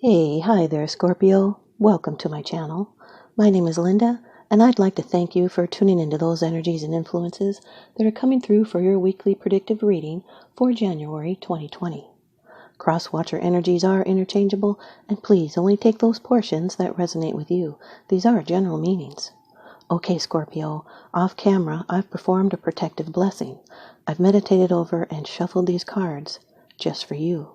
Hi there, Scorpio. Welcome to my channel. My name is Lynda, and I'd like to thank you for tuning into those energies and influences that are coming through for your weekly predictive reading for January 2020. Crosswatcher energies are interchangeable, and please only take those portions that resonate with you. These are general meanings. Okay, Scorpio, off camera, I've performed a protective blessing. I've meditated over and shuffled these cards just for you.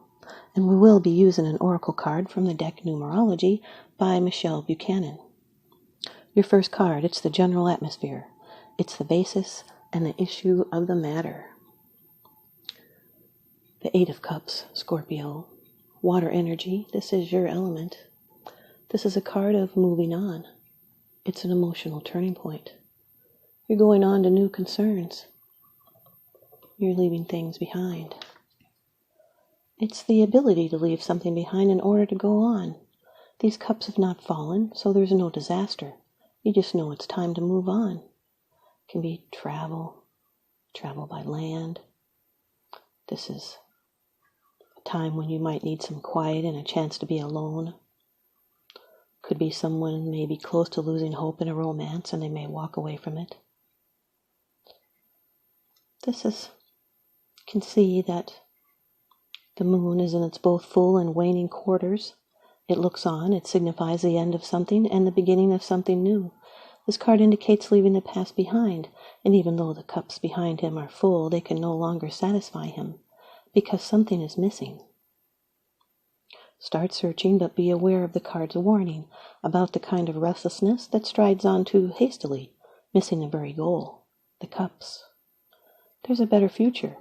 And we will be using an oracle card from the deck Numerology by Michelle Buchanan. Your first card, it's the general atmosphere. It's the basis and the issue of the matter. The Eight of Cups, Scorpio. Water energy, this is your element. This is a card of moving on. It's an emotional turning point. You're going on to new concerns. You're leaving things behind. It's the ability to leave something behind in order to go on. These cups have not fallen, so there's no disaster. You just know it's time to move on. It can be travel by land. This is a time when you might need some quiet and a chance to be alone. Could be someone maybe close to losing hope in a romance and they may walk away from it. You can see that the moon is in its both full and waning quarters. It looks on, it signifies the end of something and the beginning of something new. This card indicates leaving the past behind, and even though the cups behind him are full, they can no longer satisfy him, because something is missing. Start searching, but be aware of the card's warning about the kind of restlessness that strides on too hastily, missing the very goal, the cups. There's a better future,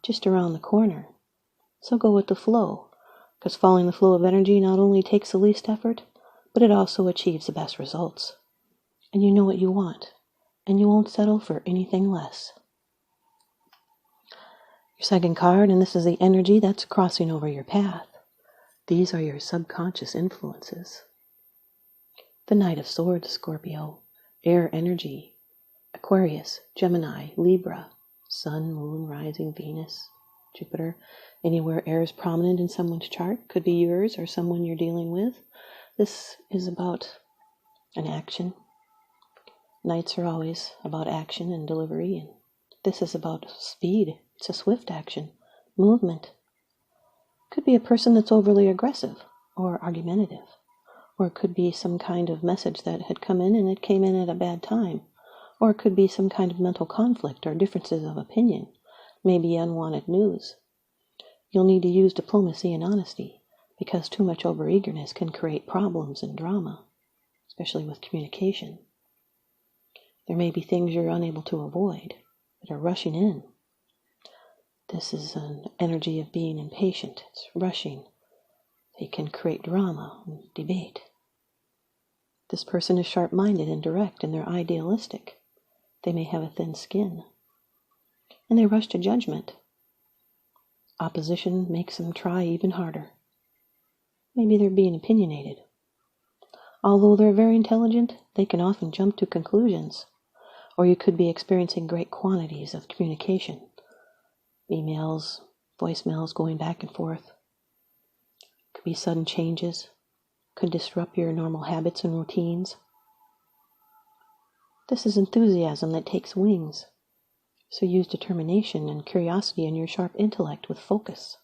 just around the corner. So go with the flow, because following the flow of energy not only takes the least effort, but it also achieves the best results. And you know what you want, and you won't settle for anything less. Your second card, and this is the energy that's crossing over your path. These are your subconscious influences. The Knight of Swords, Scorpio, air energy, Aquarius, Gemini, Libra, Sun, Moon, Rising, Venus, Jupiter. Anywhere air is prominent in someone's chart, could be yours or someone you're dealing with. This is about an action. Nights are always about action and delivery, and this is about speed. It's a swift action, movement. Could be a person that's overly aggressive or argumentative, or it could be some kind of message that had come in and it came in at a bad time, or it could be some kind of mental conflict or differences of opinion, maybe unwanted news. You'll need to use diplomacy and honesty, because too much overeagerness can create problems and drama, especially with communication. There may be things you're unable to avoid that are rushing in. This is an energy of being impatient. It's rushing. They can create drama and debate. This person is sharp-minded and direct, and they're idealistic. They may have a thin skin, and they rush to judgment. Opposition makes them try even harder. Maybe they're being opinionated. Although they're very intelligent, they can often jump to conclusions. Or you could be experiencing great quantities of communication. Emails, voicemails going back and forth. Could be sudden changes. Could disrupt your normal habits and routines. This is enthusiasm that takes wings. So use determination and curiosity and your sharp intellect with focus.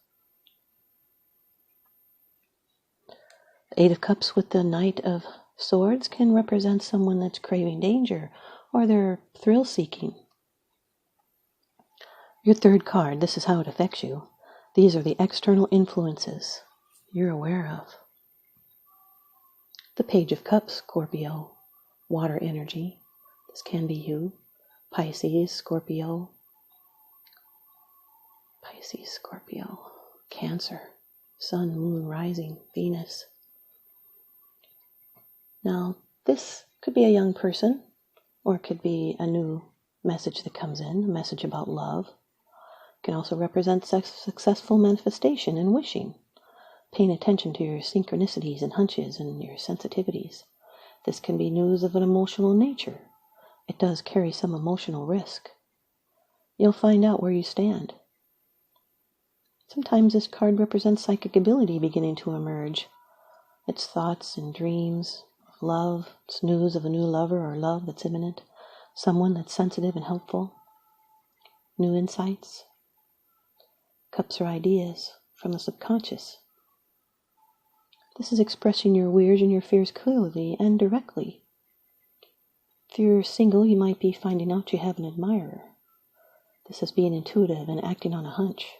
The Eight of Cups with the Knight of Swords can represent someone that's craving danger or they're thrill-seeking. Your third card, this is how it affects you. These are the external influences you're aware of. The Page of Cups, Scorpio, water energy. This can be you. Pisces, Scorpio, Cancer, Sun, Moon, Rising, Venus. Now, this could be a young person, or it could be a new message that comes in, a message about love. It can also represent successful manifestation and wishing, paying attention to your synchronicities and hunches and your sensitivities. This can be news of an emotional nature. It does carry some emotional risk. You'll find out where you stand. Sometimes this card represents psychic ability beginning to emerge, It's thoughts and dreams of love. It's news of a new lover or love that's imminent. Someone that's sensitive and helpful. New insights. Cups are ideas from the subconscious. This is expressing your fears and your fears clearly and directly. If you're single, you might be finding out you have an admirer. This is being intuitive and acting on a hunch.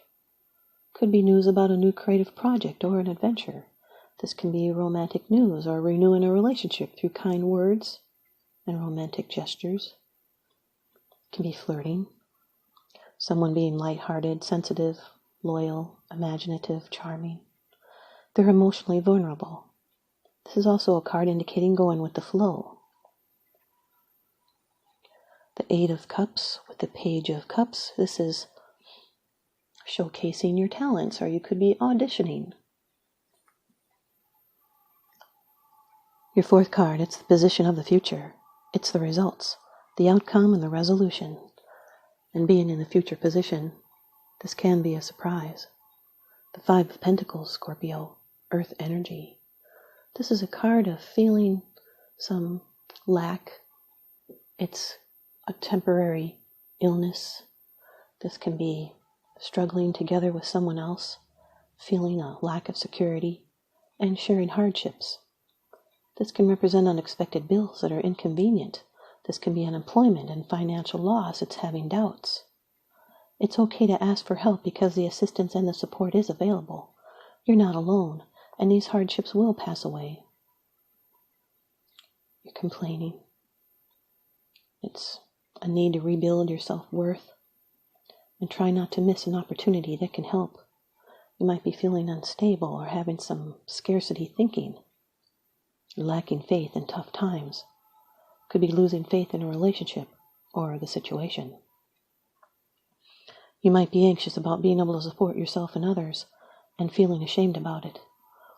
Could be news about a new creative project or an adventure. This can be romantic news or renewing a relationship through kind words and romantic gestures. It can be flirting. Someone being lighthearted, sensitive, loyal, imaginative, charming. They're emotionally vulnerable. This is also a card indicating going with the flow. The Eight of Cups with the Page of Cups. This is showcasing your talents, or you could be auditioning. Your fourth card, it's the position of the future. It's the results, the outcome, and the resolution. And being in the future position, this can be a surprise. The Five of Pentacles, Scorpio, Earth energy. This is a card of feeling some lack. It's a temporary illness. This can be struggling together with someone else, feeling a lack of security, and sharing hardships. This can represent unexpected bills that are inconvenient. This can be unemployment and financial loss. It's having doubts. It's okay to ask for help because the assistance and the support is available. You're not alone, and these hardships will pass away. You're complaining. It's a need to rebuild your self-worth and try not to miss an opportunity that can help. You might be feeling unstable or having some scarcity thinking. You're lacking faith in tough times. Could be losing faith in a relationship or the situation. You might be anxious about being able to support yourself and others and feeling ashamed about it,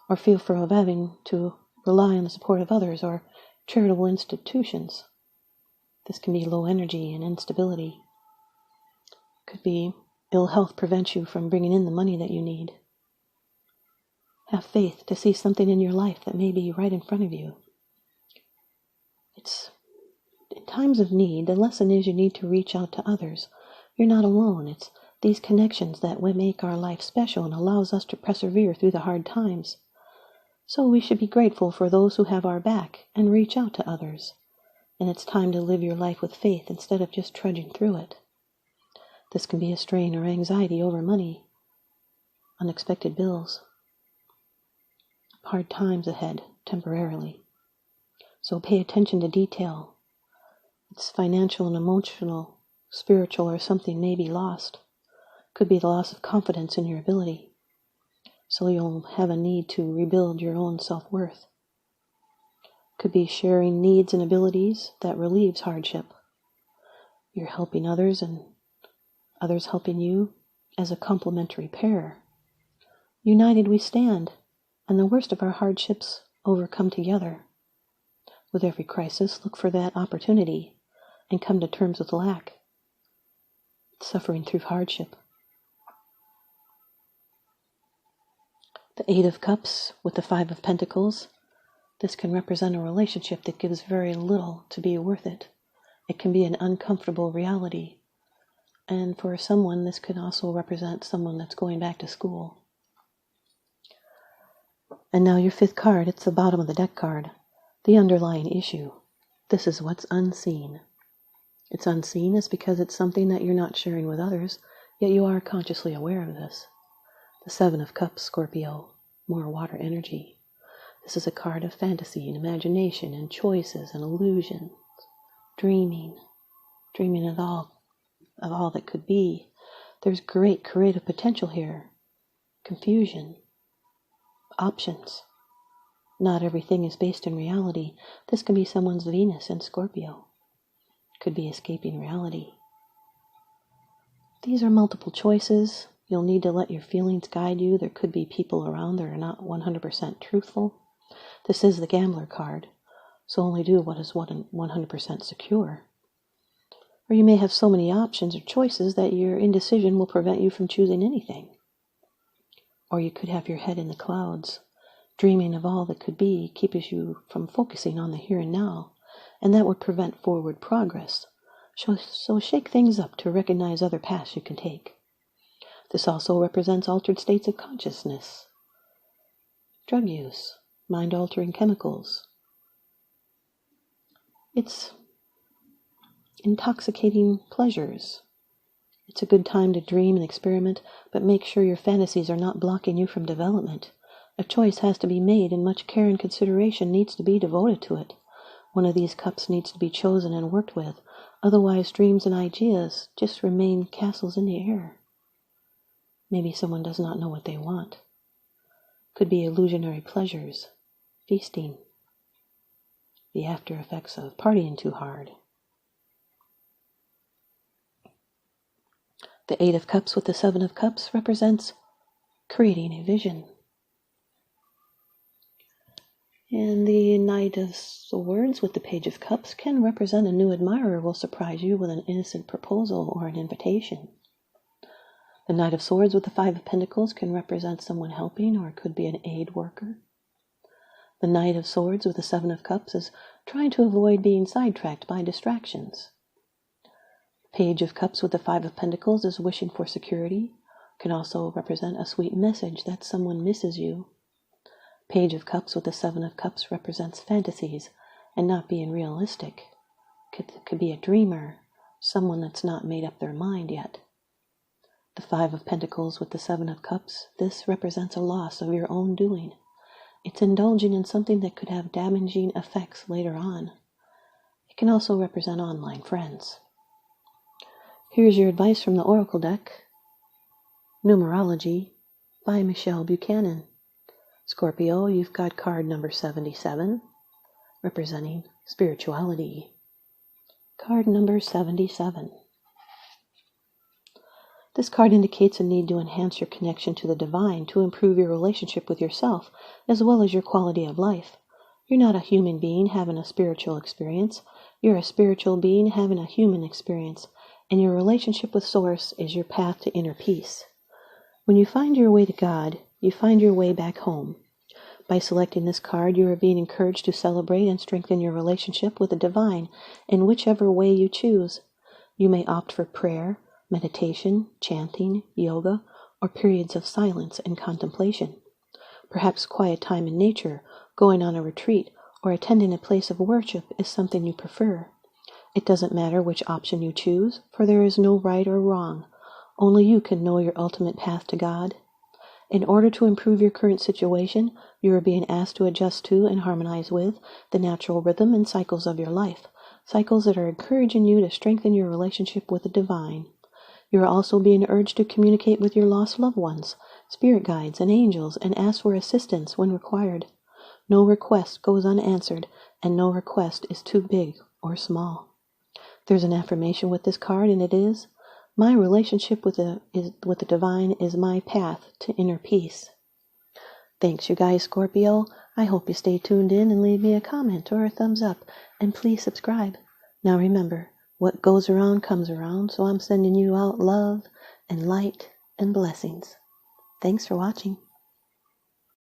or feel fear of having to rely on the support of others or charitable institutions. This can be low energy and instability. Could be ill health prevents you from bringing in the money that you need. Have faith to see something in your life that may be right in front of you. It's in times of need, the lesson is you need to reach out to others. You're not alone. It's these connections that will make our life special and allows us to persevere through the hard times. So we should be grateful for those who have our back and reach out to others. And it's time to live your life with faith instead of just trudging through it. This can be a strain or anxiety over money, unexpected bills, hard times ahead temporarily. So pay attention to detail. It's financial and emotional, spiritual, or something may be lost. Could be the loss of confidence in your ability. So you'll have a need to rebuild your own self-worth. Could be sharing needs and abilities that relieves hardship. You're helping others and others helping you as a complementary pair. United we stand, and the worst of our hardships overcome together. With every crisis, look for that opportunity and come to terms with lack, suffering through hardship. The Eight of Cups with the Five of Pentacles. This can represent a relationship that gives very little to be worth it. It can be an uncomfortable reality. And for someone, this could also represent someone that's going back to school. And now your fifth card, it's the bottom of the deck card. The underlying issue. This is what's unseen. It's unseen is because it's something that you're not sharing with others, yet you are consciously aware of this. The Seven of Cups, Scorpio, more water energy. This is a card of fantasy and imagination and choices and illusions, dreaming of all that could be. There's great creative potential here. Confusion, options. Not everything is based in reality. This can be someone's Venus in Scorpio. Could be escaping reality. These are multiple choices. You'll need to let your feelings guide you. There could be people around that are not 100% truthful. This is the gambler card, so only do what is 100% secure. Or you may have so many options or choices that your indecision will prevent you from choosing anything. Or you could have your head in the clouds, Dreaming of all that could be keeps you from focusing on the here and now, and that would prevent forward progress. So shake things up to recognize other paths you can take. This also represents altered states of consciousness, drug use, mind-altering chemicals. It's intoxicating pleasures. It's a good time to dream and experiment, but make sure your fantasies are not blocking you from development. A choice has to be made, and much care and consideration needs to be devoted to it. One of these cups needs to be chosen and worked with. Otherwise, dreams and ideas just remain castles in the air. Maybe someone does not know what they want. Could be illusionary pleasures, feasting, the after effects of partying too hard. The Eight of Cups with the Seven of Cups represents creating a vision. And the Knight of Swords with the Page of Cups can represent a new admirer will surprise you with an innocent proposal or an invitation. The Knight of Swords with the Five of Pentacles can represent someone helping, or it could be an aid worker. The Knight of Swords with the Seven of Cups is trying to avoid being sidetracked by distractions. Page of Cups with the Five of Pentacles is wishing for security. Can also represent a sweet message that someone misses you. Page of Cups with the Seven of Cups represents fantasies and not being realistic. Could be a dreamer, someone that's not made up their mind yet. The Five of Pentacles with the Seven of Cups, this represents a loss of your own doing. It's indulging in something that could have damaging effects later on. It can also represent online friends. Here's your advice from the Oracle deck. Numerology by Michelle Buchanan. Scorpio, you've got card number 77, representing spirituality. Card number 77. This card indicates a need to enhance your connection to the divine to improve your relationship with yourself, as well as your quality of life. You're not a human being having a spiritual experience. You're a spiritual being having a human experience, and your relationship with Source is your path to inner peace. When you find your way to God, you find your way back home. By selecting this card, you are being encouraged to celebrate and strengthen your relationship with the divine in whichever way you choose. You may opt for prayer, meditation, chanting, yoga, or periods of silence and contemplation. Perhaps quiet time in nature, going on a retreat, or attending a place of worship is something you prefer. It doesn't matter which option you choose, for there is no right or wrong. Only you can know your ultimate path to God. In order to improve your current situation, you are being asked to adjust to and harmonize with the natural rhythm and cycles of your life, cycles that are encouraging you to strengthen your relationship with the divine. You are also being urged to communicate with your lost loved ones, spirit guides, and angels, and ask for assistance when required. No request goes unanswered, and no request is too big or small. There's an affirmation with this card, and it is, my relationship with the divine is my path to inner peace. Thanks, you guys, Scorpio. I hope you stay tuned in and leave me a comment or a thumbs up, and please subscribe. Now remember, what goes around comes around, so I'm sending you out love and light and blessings. Thanks for watching.